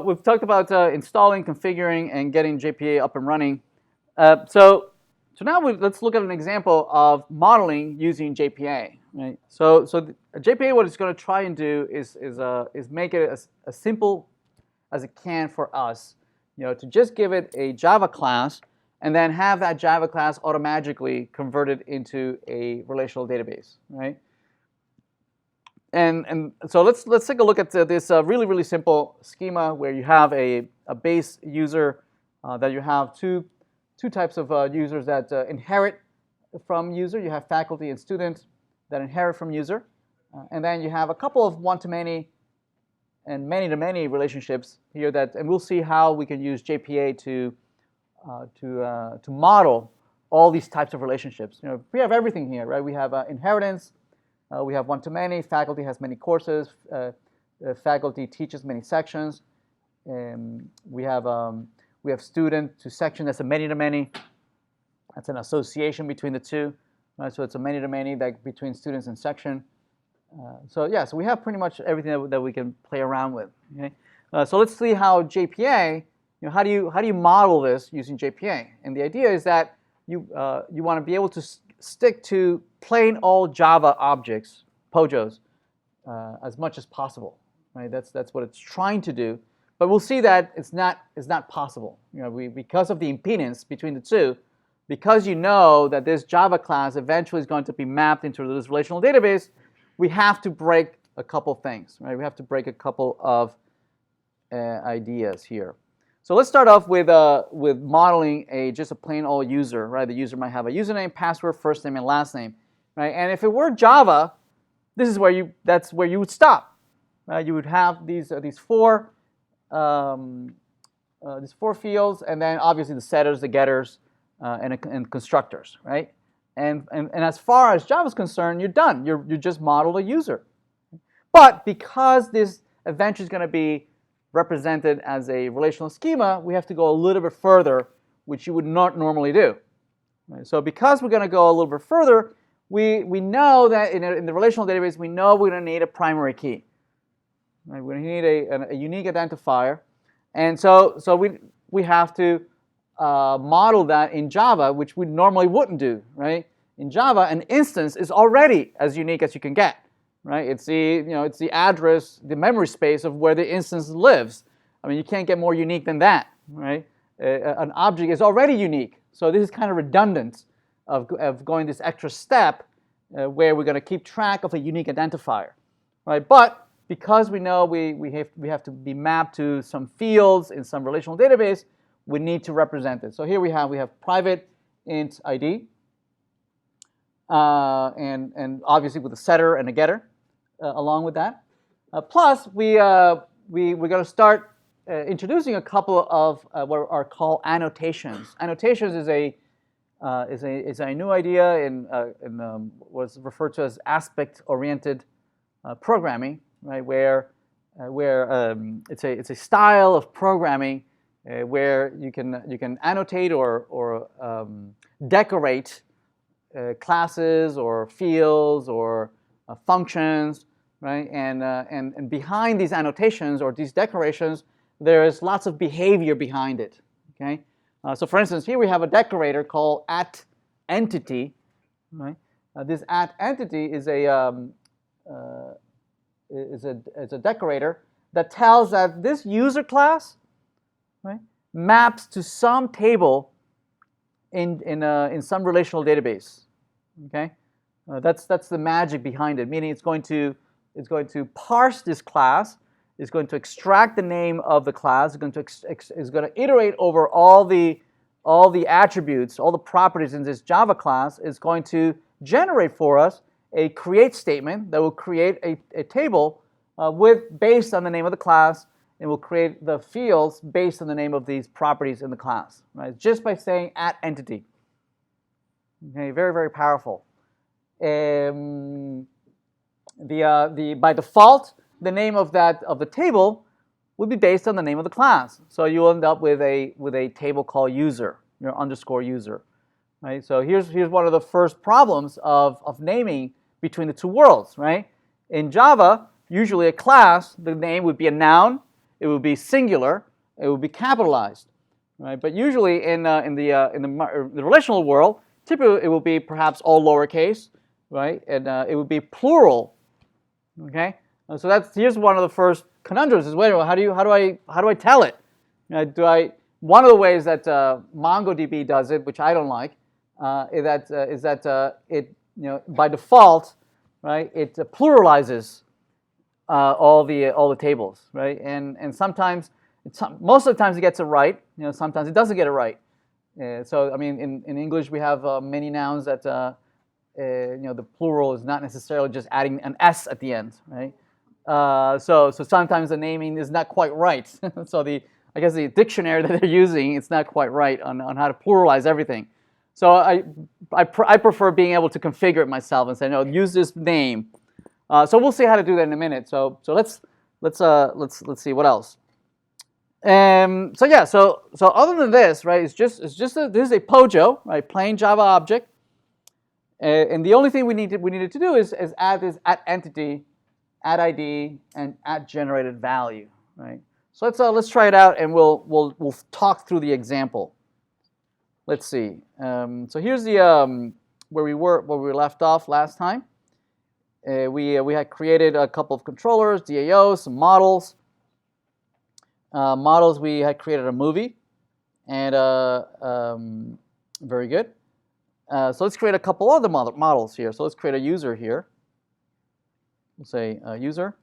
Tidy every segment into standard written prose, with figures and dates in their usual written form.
We've talked about installing, configuring, and getting JPA up and running. So now let's look at an example of modeling using JPA. Right? So JPA, what it's going to try and do is make it as simple as it can for us, to just give it a Java class and then have that Java class automatically converted into a relational database, right? And so let's take a look at this really simple schema where you have a base user that you have two types of users that inherit from user. You have faculty and students that inherit from user, and then you have a couple of one-to-many and many-to-many relationships here and we'll see how we can use JPA to model all these types of relationships. We have everything here, right? We have inheritance. We have one-to-many. Faculty has many courses. Faculty teaches many sections. We have student to section. That's a many-to-many. That's an association between the two. Right? So it's a many-to-many between students and section. So we have pretty much everything that we can play around with. Okay? So let's see how JPA. How do you model this using JPA? And the idea is that you want to be able to stick to plain old Java objects, POJOs, as much as possible. Right? That's what it's trying to do. But we'll see that it's not possible. Because of the impedance between the two, because you know that this Java class eventually is going to be mapped into this relational database, we have to break a couple things. Right? We have to break a couple of ideas here. So let's start off with modeling just a plain old user. Right? The user might have a username, password, first name, and last name. Right? And if it were Java, that's where you would stop. Right? You would have these four fields, and then obviously the setters, the getters, and constructors. Right? And as far as Java is concerned, you're done. You just modeled a user. But because this eventually is going to be represented as a relational schema, we have to go a little bit further, which you would not normally do. Right? So because we're going to go a little bit further, we know that in the relational database, we know we're going to need a primary key. Right? We're going to need a unique identifier. And so we have to model that in Java, which we normally wouldn't do. Right? In Java, an instance is already as unique as you can get. Right? It's the address, the memory space of where the instance lives. I mean, you can't get more unique than that. Right? An object is already unique. So this is kind of redundant of going this extra step where we're going to keep track of a unique identifier. Right? But because we know we have to be mapped to some fields in some relational database, we need to represent it. So here we have private int ID, and obviously with a setter and a getter along with that. Plus we're going to start introducing a couple of what are called annotations. Annotations is a new idea in what's referred to as aspect-oriented programming, right? Where it's a style of programming where you can annotate or decorate classes or fields or functions, right? And behind these annotations or these decorations, there is lots of behavior behind it. Okay. So for instance, here we have a decorator called @entity. Right? This @entity is a decorator that tells that this user class, right, maps to some table in some relational database. Okay, that's the magic behind it. Meaning it's going to parse this class. It's going to extract the name of the class. It's going to iterate over all the attributes, all the properties in this Java class. It's going to generate for us a create statement that will create a table based on the name of the class, and will create the fields based on the name of these properties in the class. Right? Just by saying @entity. Okay, very, very powerful. By default, the name of the table will be based on the name of the class. So you'll end up with a table called user, underscore user. Right? So here's one of the first problems of naming between the two worlds. Right? In Java, usually a class, the name would be a noun, it would be singular, it would be capitalized, right? But usually in the relational world, typically it will be perhaps all lowercase, right? And it would be plural, okay? So here's one of the first conundrums: is wait, how do I tell it? One of the ways that MongoDB does it, which I don't like, is that it by default, right? It pluralizes all the tables, right? And sometimes most of the times it gets it right. Sometimes it doesn't get it right. So I mean, in English we have many nouns that the plural is not necessarily just adding an s at the end, right? So sometimes the naming is not quite right. So I guess the dictionary that they're using, it's not quite right on how to pluralize everything. So I prefer being able to configure it myself and say, no, use this name. So we'll see how to do that in a minute. So let's see what else. So other than this, right, this is a POJO, right, plain Java object, and the only thing we needed to do is add this @entity, @ID, and @generated value, right? So let's try it out, and we'll talk through the example. Let's see. So here's the where we were left off last time. We had created a couple of controllers, DAOs, some models. Models, we had created a movie, and very good. So let's create a couple other models here. So let's create a user here. We'll say user.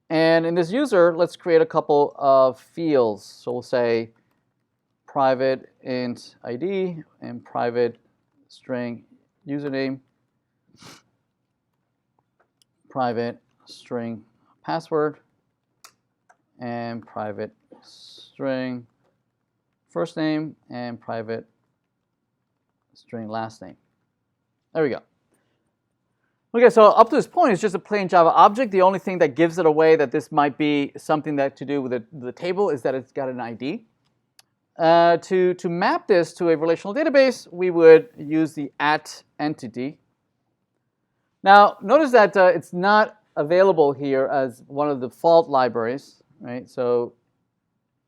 And in this user, let's create a couple of fields. So we'll say private int ID and private string username, private string password, and private string first name, and private string last name. There we go. Okay, so up to this point, it's just a plain Java object. The only thing that gives it away that this might be something that to do with the table is that it's got an ID. To map this to a relational database, we would use the @entity. Now, notice that it's not available here as one of the default libraries, right? So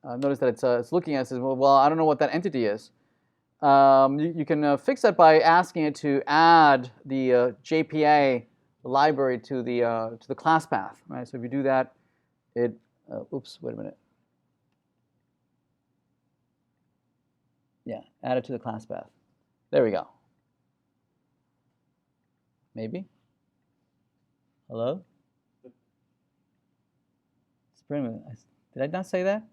notice that it's looking at it and says, well, I don't know what that entity is. You can fix that by asking it to add the JPA library to the class path, right? So if you do that, oops, wait a minute. Yeah, add it to the class path. There we go. Maybe. Hello? Did I not say that?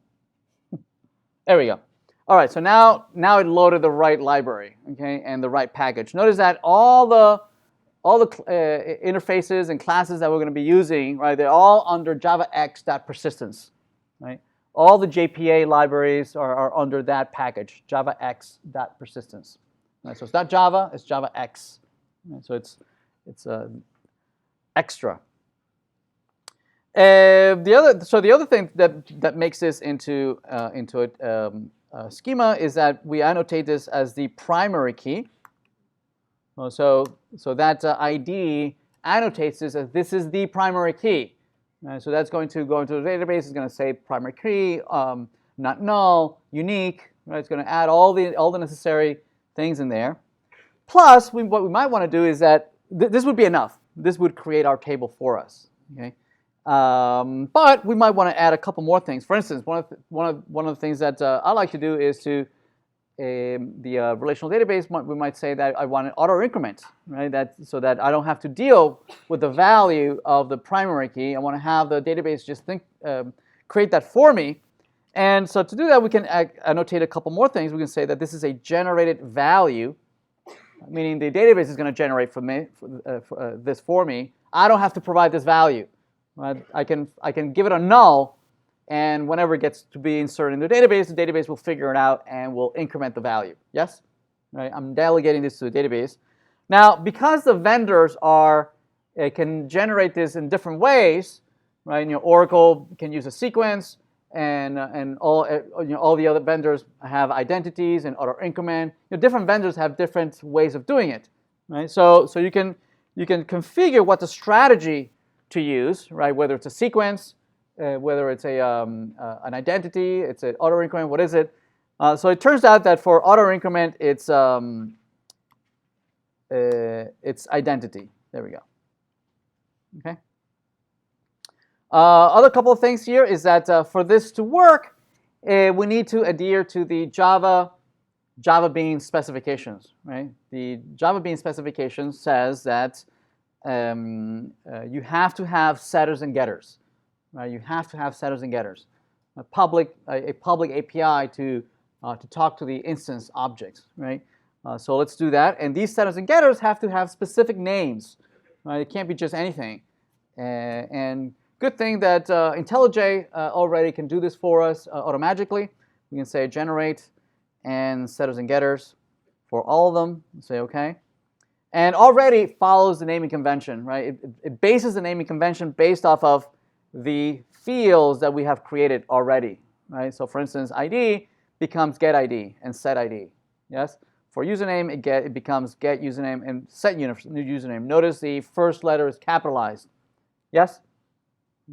There we go. All right, so now it loaded the right library, okay, and the right package. Notice that all the interfaces and classes that we're going to be using, right, they're all under javax.persistence, right? All the JPA libraries are under that package, javax.persistence. Right, so it's not Java, it's JavaX. Right, so it's extra. The other thing that makes this into a schema is that we annotate this as the primary key. So that ID annotates this as this is the primary key. So that's going to go into the database. It's going to say primary key, not null, unique. Right? It's going to add all the necessary things in there. Plus, what we might want to do is that this would be enough. This would create our table for us. Okay. But we might want to add a couple more things. For instance, one of the things that I like to do is to the relational database. We might say that I want an auto increment, right? So that I don't have to deal with the value of the primary key. I want to have the database just create that for me. And so to do that, we can annotate a couple more things. We can say that this is a generated value, meaning the database is going to generate this for me. I don't have to provide this value. Right? I can give it a null, and whenever it gets to be inserted in the database will figure it out and will increment the value. Yes? Right? I'm delegating this to the database. Now, because the vendors can generate this in different ways, right? Oracle can use a sequence, and all the other vendors have identities and auto increment. Different vendors have different ways of doing it, right? So you can configure what the strategy to use, right? Whether it's a sequence, whether it's an identity, it's an auto increment, what is it? So it turns out that for auto increment, it's identity. There we go. Okay. Other couple of things here is that for this to work, we need to adhere to the Java Bean specifications, right? The Java Bean specification says that you have to have setters and getters, right? You have to have setters and getters, a public API to talk to the instance objects, right? So let's do that. And these setters and getters have to have specific names, right? It can't be just anything. And good thing that IntelliJ already can do this for us automatically. We can say generate and setters and getters for all of them. Say OK. And already follows the naming convention, right? It bases the naming convention based off of the fields that we have created already, right? So for instance, ID becomes get ID and set ID. Yes. For username, it becomes get username and set new username. Notice the first letter is capitalized. Yes?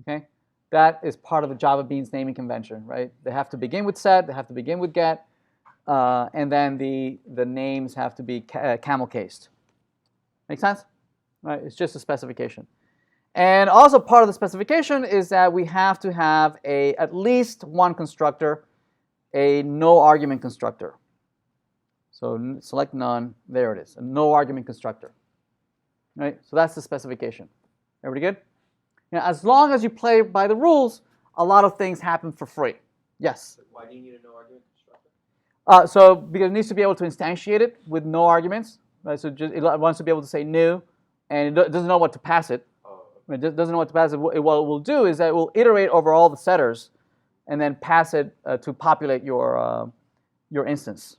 Okay. That is part of the Java Beans naming convention, right? They have to begin with set, they have to begin with get, and then the names have to be camel cased. Make sense? Right? It's just a specification. And also part of the specification is that we have to have at least one constructor, a no argument constructor. So select none. There it is, a no argument constructor. Right? So that's the specification. Everybody good? Now, as long as you play by the rules, a lot of things happen for free. Yes? Why do you need a no argument constructor? So because it needs to be able to instantiate it with no arguments. Right? So it wants to be able to say new, and it doesn't know what to pass it. Oh. It doesn't know what to pass it. What it will do is that it will iterate over all the setters, and then pass it to populate your instance.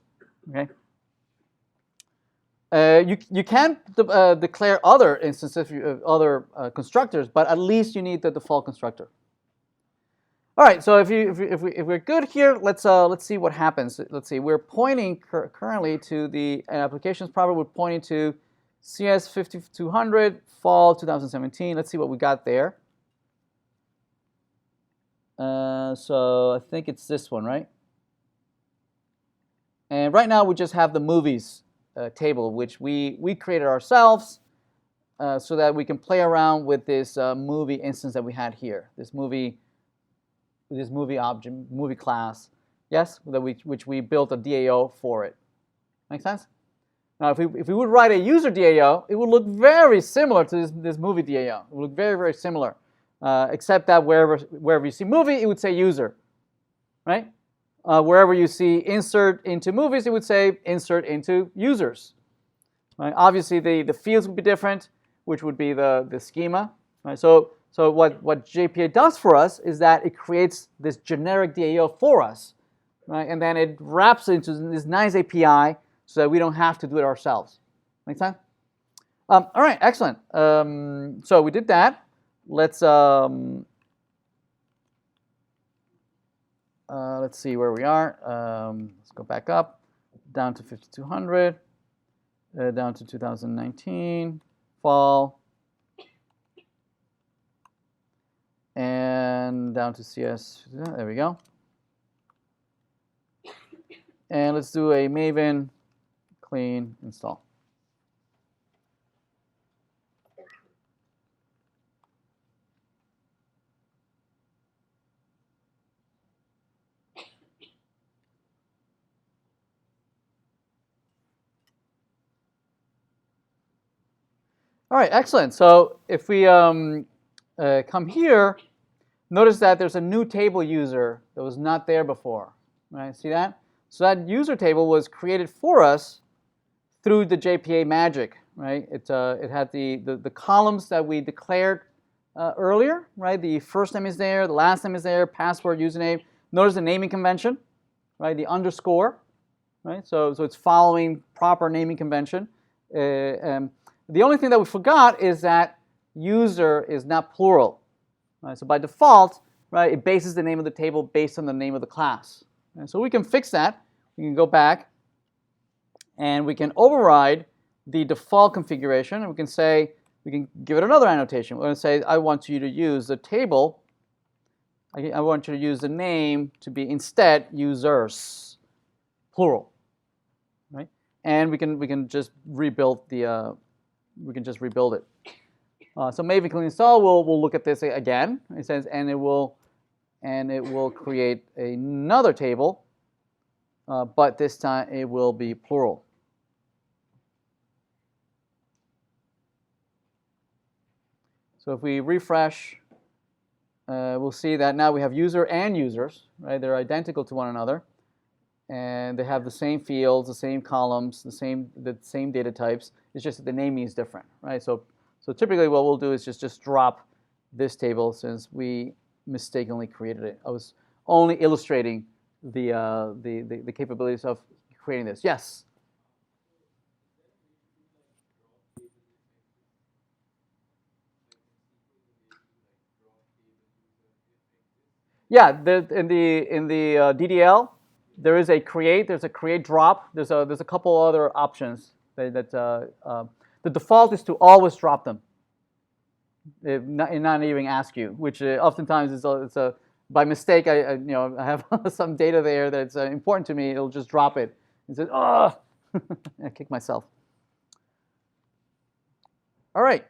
Okay. You can declare other instances, other constructors, but at least you need the default constructor. All right, so if we're good here, let's see what happens. Let's see, we're pointing currently to the applications property. We're pointing to CS 5200 fall 2017. Let's see what we got there. So I think it's this one, right? And right now we just have the movies table, which we created ourselves so that we can play around with this movie instance that we had here, this movie object, movie class, yes, which we built a DAO for it. Make sense? Now, if we would write a user DAO, it would look very similar to this movie DAO. It would look very, very similar, except that wherever you see movie, it would say user, right? Wherever you see insert into movies, it would say insert into users. Right? Obviously, the fields would be different, which would be the schema. Right? So what JPA does for us is that it creates this generic DAO for us, right? And then it wraps it into this nice API so that we don't have to do it ourselves. Make sense? All right, excellent. So we did that. Let's see where we are. Let's go back up, down to 5200, down to 2019, fall, and down to CS. There we go. And let's do a Maven clean install. All right, excellent. So if we come here, notice that there's a new table user that was not there before. Right? See that? So that user table was created for us through the JPA magic. Right? It had the columns that we declared earlier. Right? The first name is there, the last name is there, password, username. Notice the naming convention. Right? The underscore. Right? So it's following proper naming convention. The only thing that we forgot is that user is not plural. Right? So by default, right, it bases the name of the table based on the name of the class. And so we can fix that. We can go back and we can override the default configuration. And we can give it another annotation. We're going to say, I want you to use the table I want you to use the name to be instead users, plural, right? And we can just rebuild the we can just rebuild it. So Maven clean install will look at this again. It says and it will create another table, but this time it will be plural. So if we refresh, we'll see that now we have user and users, right? They're identical to one another, and they have the same fields, the same columns, the same data types. It's just that the naming is different, right? So typically what we'll do is just drop this table since we mistakenly created it. I was only illustrating the capabilities of creating this. Yes. Yeah, in the DDL, there is a create. There's a create drop. There's a couple other options the default is to always drop them, not even ask you, which oftentimes it's a by mistake. I have some data there that's important to me. It'll just drop it and says, "Oh," I kick myself. All right.